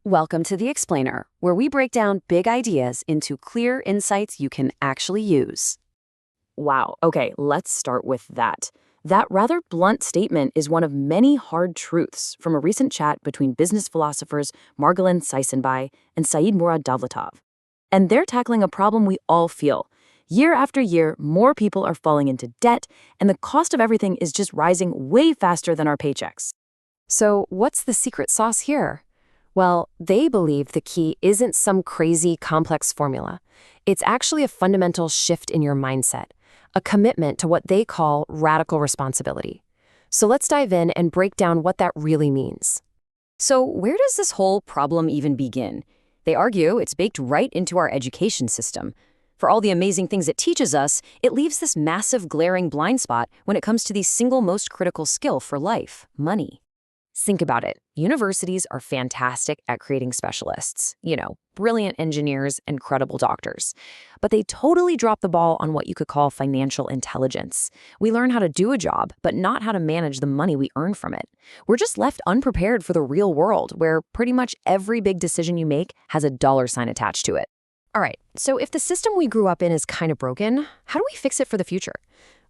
Welcome to The Explainer, where we break down big ideas into clear insights you can actually use. Wow, okay, let's start with that. That rather blunt statement is one of many hard truths from a recent chat between business philosophers Margulan Seisembai and Saidmurod Davlatov. And they're tackling a problem we all feel. Year after year, more people are falling into debt, and the cost of everything is just rising way faster than our paychecks. So, what's the secret sauce here? Well, they believe the key isn't some crazy, complex formula. It's actually a fundamental shift in your mindset, a commitment to what they call radical responsibility. So let's dive in and break down what that really means. So where does this whole problem even begin? They argue it's baked right into our education system. For all the amazing things it teaches us, it leaves this massive glaring blind spot when it comes to the single most critical skill for life, money. Think about it. Universities are fantastic at creating specialists, brilliant engineers and credible doctors. But they totally drop the ball on what you could call financial intelligence. We learn how to do a job, but not how to manage the money we earn from it. We're just left unprepared for the real world, where pretty much every big decision you make has a dollar sign attached to it. All right, so if the system we grew up in is kind of broken, how do we fix it for the future?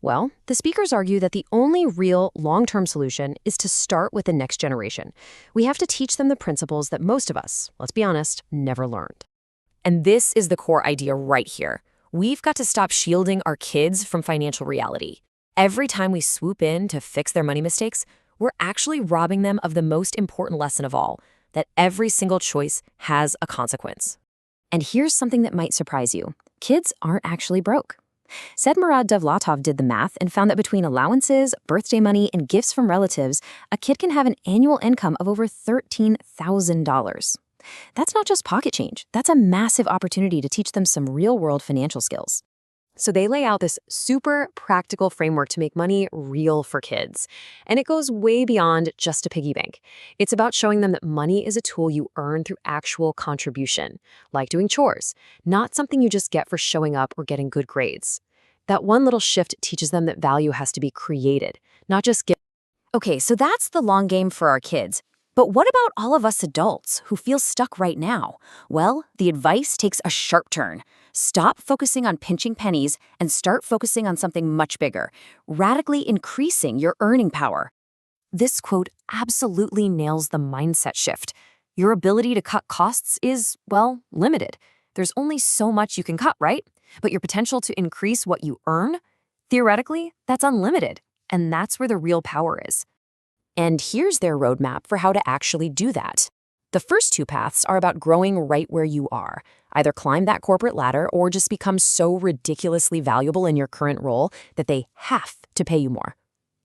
Well, the speakers argue that the only real long-term solution is to start with the next generation. We have to teach them the principles that most of us, let's be honest, never learned. And this is the core idea right here. We've got to stop shielding our kids from financial reality. Every time we swoop in to fix their money mistakes, we're actually robbing them of the most important lesson of all, that every single choice has a consequence. And here's something that might surprise you. Kids aren't actually broke. Saidmurod Davlatov did the math and found that between allowances, birthday money, and gifts from relatives, a kid can have an annual income of over $13,000. That's not just pocket change. That's a massive opportunity to teach them some real-world financial skills. So they lay out this super practical framework to make money real for kids. And it goes way beyond just a piggy bank. It's about showing them that money is a tool you earn through actual contribution, like doing chores, not something you just get for showing up or getting good grades. That one little shift teaches them that value has to be created, not just given. Okay, so that's the long game for our kids. But what about all of us adults who feel stuck right now? Well, the advice takes a sharp turn. Stop focusing on pinching pennies and start focusing on something much bigger, radically increasing your earning power. This quote absolutely nails the mindset shift. Your ability to cut costs is, well, limited. There's only so much you can cut, right? But your potential to increase what you earn, theoretically, that's unlimited. And that's where the real power is. And here's their roadmap for how to actually do that. The first two paths are about growing right where you are. Either climb that corporate ladder or just become so ridiculously valuable in your current role that they have to pay you more.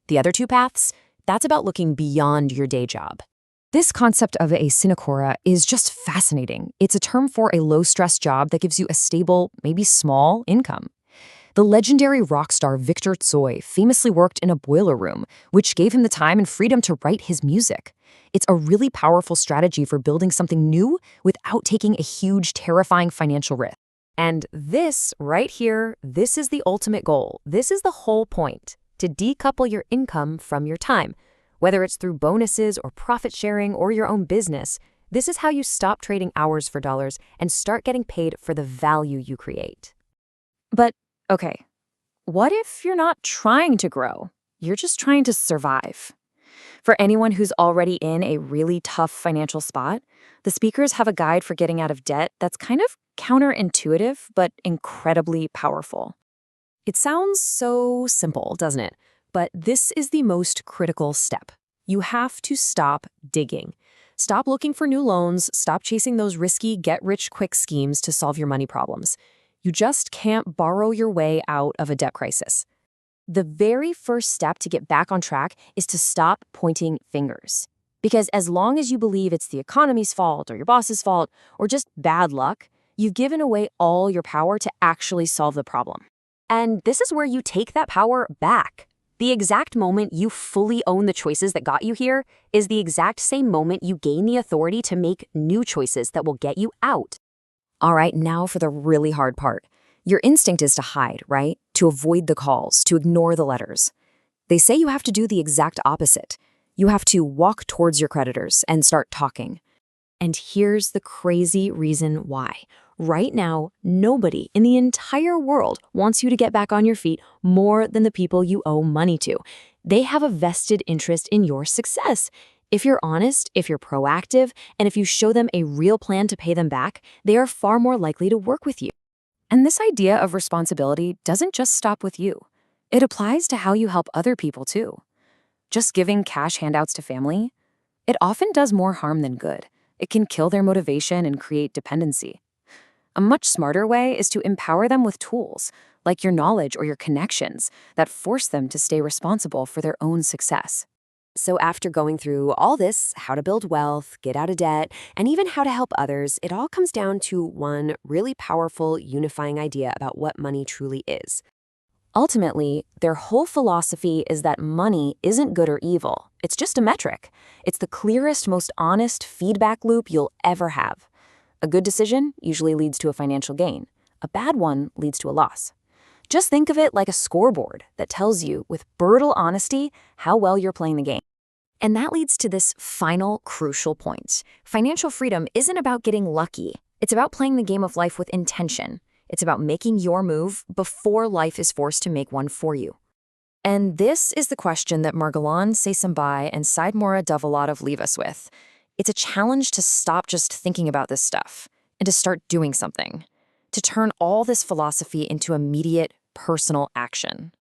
The other two paths, that's about looking beyond your day job. This concept of a sinecura is just fascinating. It's a term for a low-stress job that gives you a stable, maybe small, income. The legendary rock star Victor Tsoi famously worked in a boiler room, which gave him the time and freedom to write his music. It's a really powerful strategy for building something new without taking a huge, terrifying financial risk. And this, right here, this is the ultimate goal. This is the whole point, to decouple your income from your time. Whether it's through bonuses or profit sharing or your own business, this is how you stop trading hours for dollars and start getting paid for the value you create. But okay, what if you're not trying to grow? You're just trying to survive. For anyone who's already in a really tough financial spot, the speakers have a guide for getting out of debt that's kind of counterintuitive, but incredibly powerful. It sounds so simple, doesn't it? But this is the most critical step. You have to stop digging. Stop looking for new loans, stop chasing those risky get-rich-quick schemes to solve your money problems. You just can't borrow your way out of a debt crisis. The very first step to get back on track is to stop pointing fingers. Because as long as you believe it's the economy's fault or your boss's fault or just bad luck, you've given away all your power to actually solve the problem. And this is where you take that power back. The exact moment you fully own the choices that got you here is the exact same moment you gain the authority to make new choices that will get you out. All right, now for the really hard part. Your instinct is to hide, right? To avoid the calls, to ignore the letters. They say you have to do the exact opposite. You have to walk towards your creditors and start talking. And here's the crazy reason why. Right now, nobody in the entire world wants you to get back on your feet more than the people you owe money to. They have a vested interest in your success. If you're honest, if you're proactive, and if you show them a real plan to pay them back, they are far more likely to work with you. And this idea of responsibility doesn't just stop with you. It applies to how you help other people too. Just giving cash handouts to family, it often does more harm than good. It can kill their motivation and create dependency. A much smarter way is to empower them with tools, like your knowledge or your connections, that force them to stay responsible for their own success. So after going through all this, how to build wealth, get out of debt, and even how to help others, it all comes down to one really powerful, unifying idea about what money truly is. Ultimately, their whole philosophy is that money isn't good or evil. It's just a metric. It's the clearest, most honest feedback loop you'll ever have. A good decision usually leads to a financial gain. A bad one leads to a loss. Just think of it like a scoreboard that tells you, with brutal honesty, how well you're playing the game. And that leads to this final crucial point. Financial freedom isn't about getting lucky. It's about playing the game of life with intention. It's about making your move before life is forced to make one for you. And this is the question that Margulan, Seisembai, and Saidmurod Davlatov leave us with. It's a challenge to stop just thinking about this stuff and to start doing something, to turn all this philosophy into immediate, personal action.